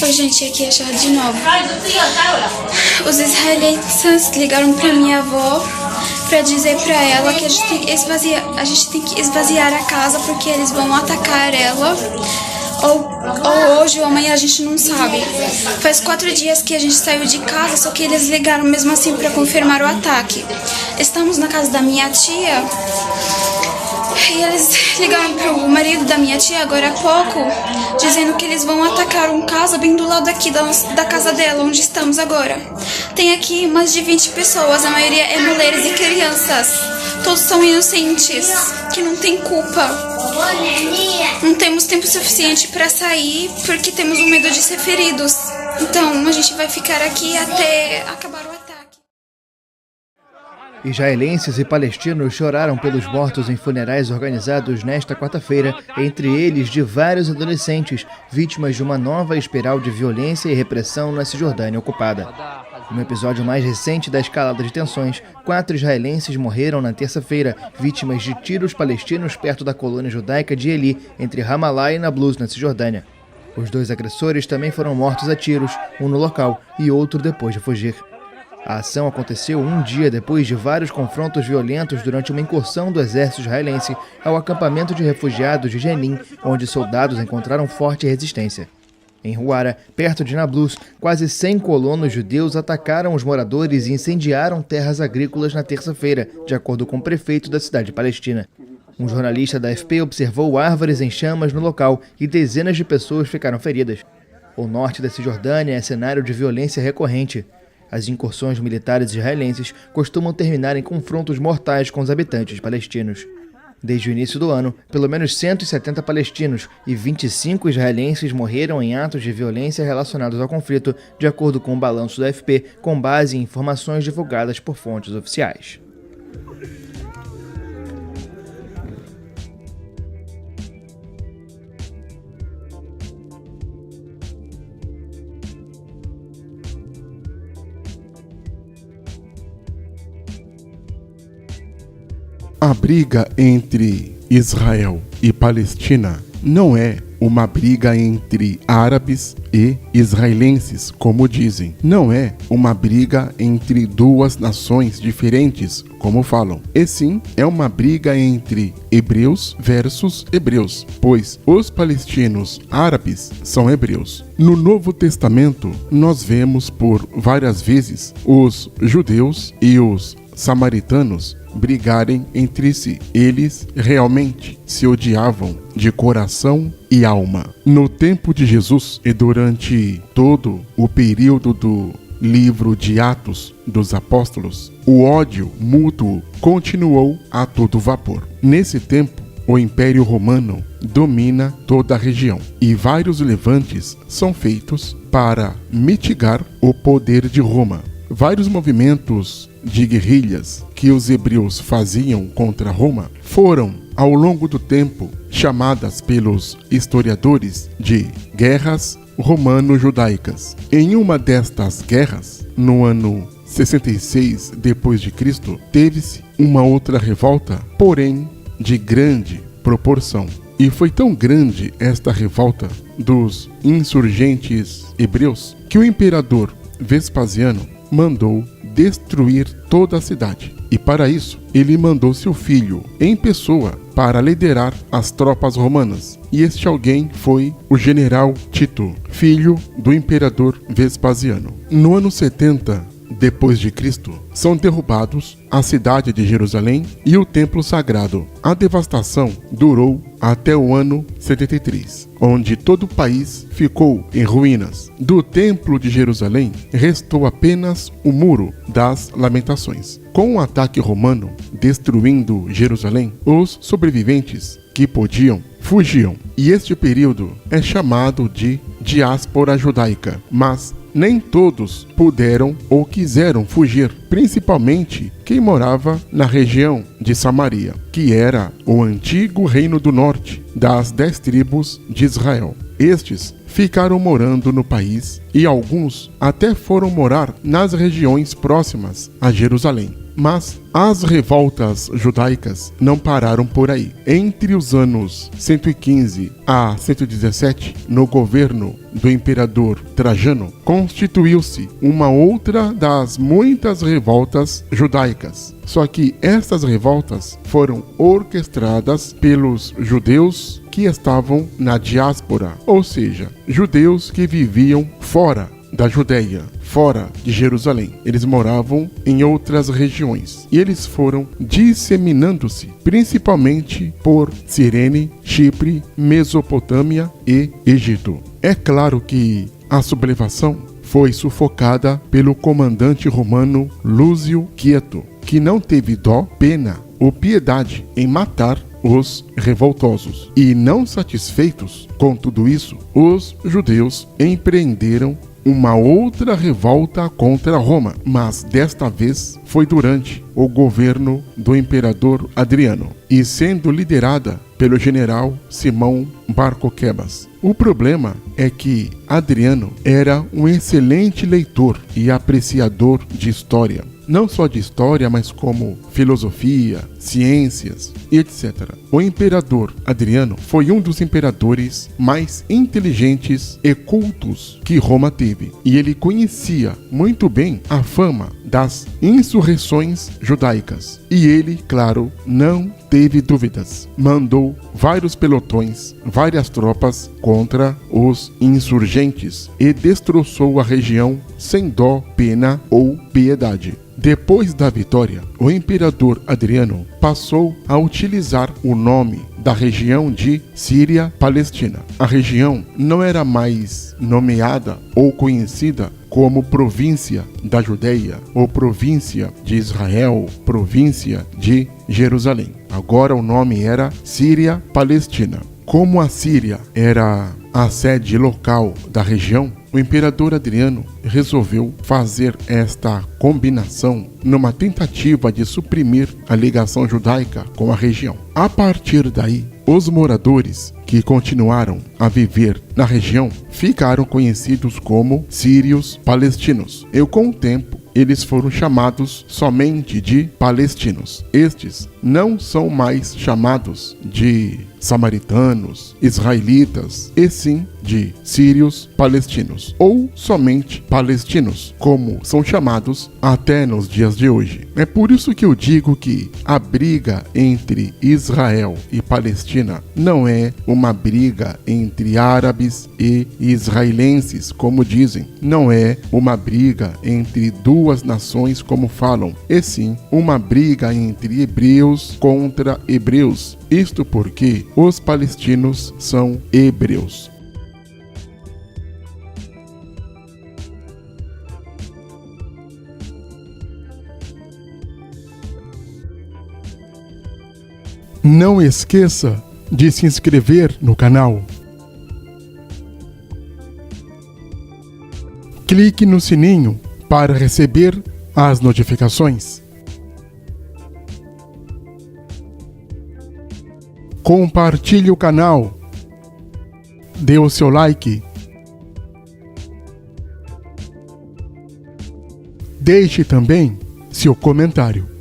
Oi, gente, aqui é a Chá de novo. Os israelenses ligaram pra minha avó pra dizer pra ela que a gente tem que esvaziar a casa porque eles vão atacar ela. Ou hoje ou amanhã, a gente não sabe. Faz 4 dias que a gente saiu de casa, só que eles ligaram mesmo assim pra confirmar o ataque. Estamos na casa da minha tia e eles ligaram pro marido da minha tia agora há pouco, dizendo que eles vão atacar um casa bem do lado aqui da casa dela, onde estamos agora. Tem aqui mais de 20 pessoas, a maioria é mulheres e crianças. Todos são inocentes, que não tem culpa. Não temos tempo suficiente para sair porque temos um medo de ser feridos. Então a gente vai ficar aqui até acabar o ataque. Israelenses e palestinos choraram pelos mortos em funerais organizados nesta quarta-feira, entre eles de vários adolescentes, vítimas de uma nova espiral de violência e repressão na Cisjordânia ocupada. No episódio mais recente da escalada de tensões, 4 israelenses morreram na terça-feira, vítimas de tiros palestinos perto da colônia judaica de Eli, entre Ramallah e Nablus, na Cisjordânia. Os 2 agressores também foram mortos a tiros, um no local e outro depois de fugir. A ação aconteceu um dia depois de vários confrontos violentos durante uma incursão do exército israelense ao acampamento de refugiados de Jenin, onde soldados encontraram forte resistência. Em Huara, perto de Nablus, quase 100 colonos judeus atacaram os moradores e incendiaram terras agrícolas na terça-feira, de acordo com o prefeito da cidade palestina. Um jornalista da AFP observou árvores em chamas no local e dezenas de pessoas ficaram feridas. O norte da Cisjordânia é cenário de violência recorrente. As incursões militares israelenses costumam terminar em confrontos mortais com os habitantes palestinos. Desde o início do ano, pelo menos 170 palestinos e 25 israelenses morreram em atos de violência relacionados ao conflito, de acordo com o balanço da AFP, com base em informações divulgadas por fontes oficiais. A briga entre Israel e Palestina não é uma briga entre árabes e israelenses, como dizem. Não é uma briga entre 2 nações diferentes, como falam. E sim, é uma briga entre hebreus versus hebreus, pois os palestinos árabes são hebreus. No Novo Testamento, nós vemos por várias vezes os judeus e os samaritanos brigarem entre si. Eles realmente se odiavam de coração e alma. No tempo de Jesus e durante todo o período do livro de Atos dos Apóstolos, o ódio mútuo continuou a todo vapor. Nesse tempo, o Império Romano domina toda a região e vários levantes são feitos para mitigar o poder de Roma. Vários movimentos de guerrilhas que os hebreus faziam contra Roma foram, ao longo do tempo, chamadas pelos historiadores de guerras romano-judaicas. Em uma destas guerras, no ano 66 d.C., teve-se uma outra revolta, porém de grande proporção. E foi tão grande esta revolta dos insurgentes hebreus que o imperador Vespasiano mandou destruir toda a cidade. E para isso, ele mandou seu filho em pessoa para liderar as tropas romanas. E este alguém foi o general Tito, filho do imperador Vespasiano. No ano 70 depois de Cristo, são derrubados a cidade de Jerusalém e o templo sagrado. A devastação durou até o ano 73, onde todo o país ficou em ruínas. Do templo de Jerusalém, restou apenas o muro das lamentações. Com o ataque romano destruindo Jerusalém, os sobreviventes que podiam fugiam. E este período é chamado de diáspora judaica, mas nem todos puderam ou quiseram fugir, principalmente quem morava na região de Samaria, que era o antigo reino do norte das 10 tribos de Israel. Estes ficaram morando no país e alguns até foram morar nas regiões próximas a Jerusalém. Mas as revoltas judaicas não pararam por aí. Entre os anos 115 a 117, no governo do imperador Trajano, constituiu-se uma outra das muitas revoltas judaicas. Só que estas revoltas foram orquestradas pelos judeus que estavam na diáspora, ou seja, judeus que viviam fora da Judeia, fora de Jerusalém. Eles moravam em outras regiões e eles foram disseminando-se principalmente por Cirene, Chipre, Mesopotâmia e Egito. É claro que a sublevação foi sufocada pelo comandante romano Lúcio Quieto, que não teve dó, pena ou piedade em matar os revoltosos. E não satisfeitos com tudo isso, os judeus empreenderam uma outra revolta contra Roma, mas desta vez foi durante o governo do imperador Adriano e sendo liderada pelo general Simão Bar-Coquebas. O problema é que Adriano era um excelente leitor e apreciador de história. Não só de história, mas como filosofia, ciências e etc. O imperador Adriano foi um dos imperadores mais inteligentes e cultos que Roma teve. E ele conhecia muito bem a fama das insurreições judaicas. E ele, claro, não teve dúvidas. Mandou vários pelotões, várias tropas contra os insurgentes e destroçou a região sem dó, pena ou piedade. Depois da vitória, o imperador Adriano passou a utilizar o nome da região de Síria-Palestina. A região não era mais nomeada ou conhecida como província da Judeia ou província de Israel, província de Jerusalém. Agora o nome era Síria-Palestina. Como a Síria era a sede local da região, o imperador Adriano resolveu fazer esta combinação numa tentativa de suprimir a ligação judaica com a região. A partir daí, os moradores que continuaram a viver na região ficaram conhecidos como sírios palestinos. E com o tempo, eles foram chamados somente de palestinos. Estes não são mais chamados de samaritanos, israelitas, e sim de sírios palestinos, ou somente palestinos, como são chamados até nos dias de hoje. É por isso que eu digo que a briga entre Israel e Palestina não é uma briga entre árabes e israelenses, como dizem. Não é uma briga entre duas nações, como falam, e sim uma briga entre hebreus contra hebreus. Isto porque os palestinos são hebreus. Não esqueça de se inscrever no canal. Clique no sininho para receber as notificações. Compartilhe o canal. Dê o seu like. Deixe também seu comentário.